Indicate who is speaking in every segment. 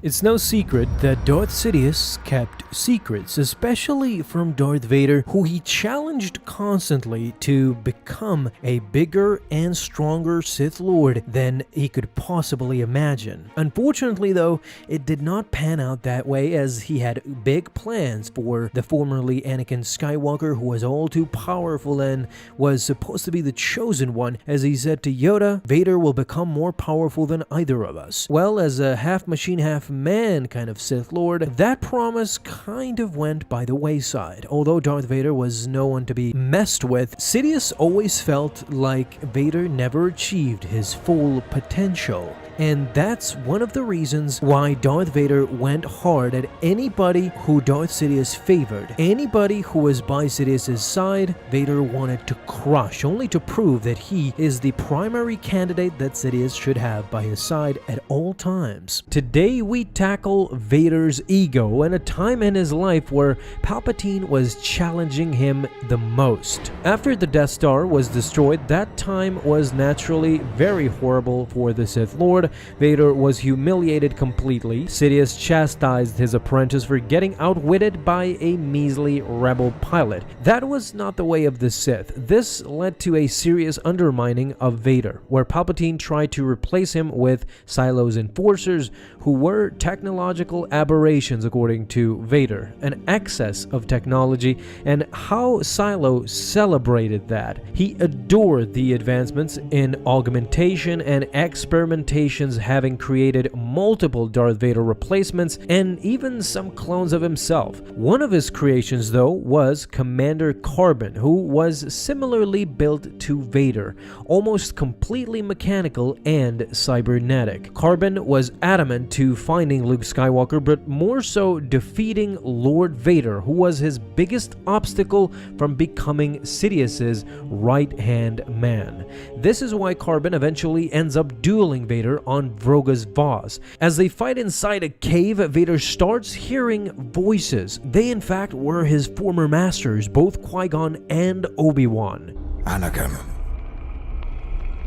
Speaker 1: It's no secret that Darth Sidious kept secrets, especially from Darth Vader, who he challenged constantly to become a bigger and stronger Sith Lord than he could possibly imagine. Unfortunately though, it did not pan out that way, as he had big plans for the formerly Anakin Skywalker, who was all too powerful and was supposed to be the chosen one. As he said to Yoda, Vader will become more powerful than either of us. Well, as a half machine, half man kind of Sith Lord, that promise kind of went by the wayside. Although Darth Vader was no one to be messed with, Sidious always felt like Vader never achieved his full potential. And that's one of the reasons why Darth Vader went hard at anybody who Darth Sidious favored. Anybody who was by Sidious's side, Vader wanted to crush, only to prove that he is the primary candidate that Sidious should have by his side at all times. Today we tackle Vader's ego and a time in his life where Palpatine was challenging him the most. After the Death Star was destroyed, that time was naturally very horrible for the Sith Lord. Vader was humiliated completely. Sidious chastised his apprentice for getting outwitted by a measly rebel pilot. That was not the way of the Sith. This led to a serious undermining of Vader, where Palpatine tried to replace him with Silo's enforcers, who were technological aberrations according to Vader, an excess of technology, and how Silo celebrated that. He adored the advancements in augmentation and experimentation, having created multiple Darth Vader replacements and even some clones of himself. One of his creations, though, was Commander Carbon, who was similarly built to Vader, almost completely mechanical and cybernetic. Carbon was adamant to finding Luke Skywalker, but more so defeating Lord Vader, who was his biggest obstacle from becoming Sidious's right-hand man. This is why Carbon eventually ends up dueling Vader on Vroga's Vaz. As they fight inside a cave, Vader starts hearing voices. They in fact were his former masters, both Qui Gon and Obi-Wan.
Speaker 2: Anakin,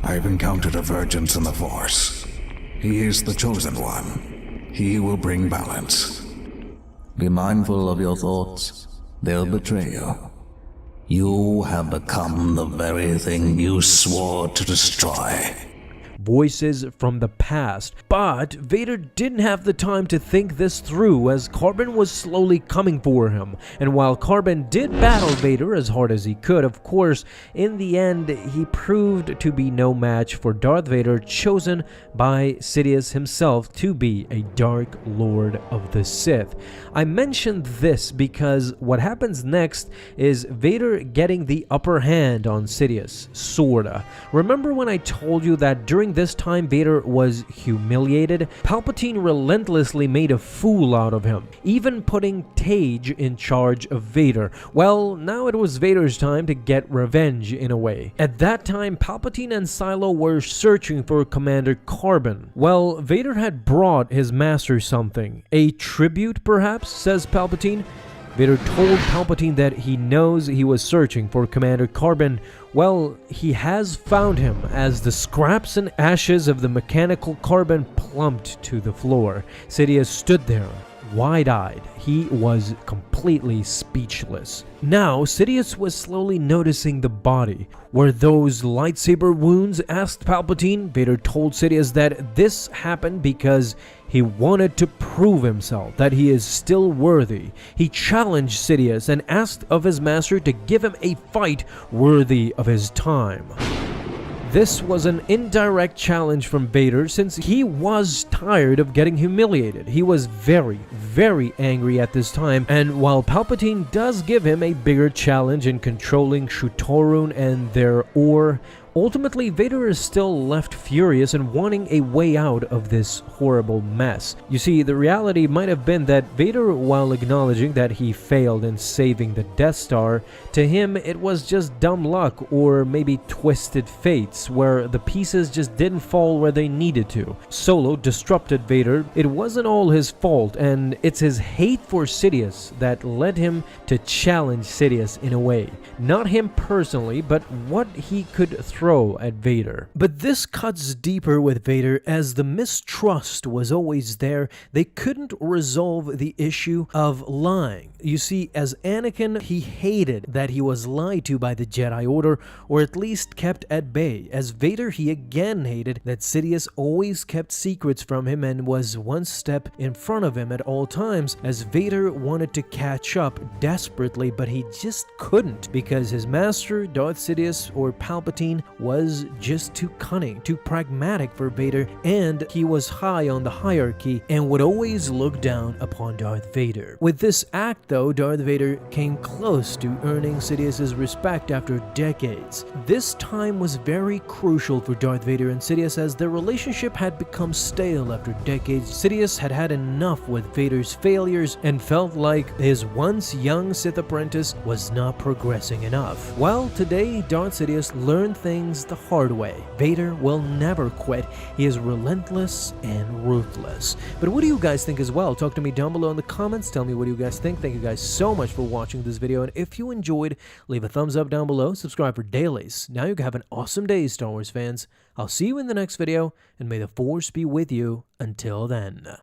Speaker 2: I've encountered a Virgins in the Force. He is the chosen one. He will bring balance.
Speaker 3: Be mindful of your thoughts. They'll betray you. You have become the very thing you swore to destroy.
Speaker 1: Voices from the past, but Vader didn't have the time to think this through, as Carbon was slowly coming for him. And while Carbon did battle Vader as hard as he could, of course, in the end he proved to be no match for Darth Vader, chosen by Sidious himself to be a Dark Lord of the Sith. I mentioned this because what happens next is Vader getting the upper hand on Sidious, sorta. Remember when I told you that during this time Vader was humiliated? Palpatine relentlessly made a fool out of him, even putting Tage in charge of Vader. Well, now it was Vader's time to get revenge in a way. At that time, Palpatine and Silo were searching for Commander Carbon. Well, Vader had brought his master something. A tribute, perhaps, says Palpatine. Vader told Palpatine that he knows he was searching for Commander Carbon. Well, he has found him, as the scraps and ashes of the mechanical Carbon plumped to the floor. Sidious stood there, wide-eyed. He was completely speechless. Now, Sidious was slowly noticing the body. Were those lightsaber wounds? Asked Palpatine. Vader told Sidious that this happened because he wanted to prove himself, that he is still worthy. He challenged Sidious and asked of his master to give him a fight worthy of his time. This was an indirect challenge from Vader, since he was tired of getting humiliated. He was very, very angry at this time, and while Palpatine does give him a bigger challenge in controlling Shutorun and their ore, ultimately, Vader is still left furious and wanting a way out of this horrible mess. You see, the reality might have been that Vader, while acknowledging that he failed in saving the Death Star, to him it was just dumb luck, or maybe twisted fates, where the pieces just didn't fall where they needed to. Solo disrupted Vader. It wasn't all his fault, and it's his hate for Sidious that led him to challenge Sidious in a way. Not him personally, but what he could throw throw at Vader. But this cuts deeper with Vader, as the mistrust was always there. They couldn't resolve the issue of lying. You see, as Anakin, he hated that he was lied to by the Jedi Order, or at least kept at bay. As Vader, he again hated that Sidious always kept secrets from him and was one step in front of him at all times, as Vader wanted to catch up desperately, but he just couldn't, because his master, Darth Sidious or Palpatine, was just too cunning, too pragmatic for Vader, and he was high on the hierarchy and would always look down upon Darth Vader. With this act though, Darth Vader came close to earning Sidious's respect after decades. This time was very crucial for Darth Vader and Sidious, as their relationship had become stale after decades. Sidious had had enough with Vader's failures and felt like his once young Sith apprentice was not progressing enough. Well, today Darth Sidious learned things the hard way. Vader will never quit. He is relentless and ruthless. But what do you guys think as well? Talk to me down below in the comments. Tell me what you guys think. Thank you guys so much for watching this video, and if you enjoyed, leave a thumbs up down below, subscribe for dailies. Now you can have an awesome day, Star Wars fans. I'll see you in the next video, and may the Force be with you until then.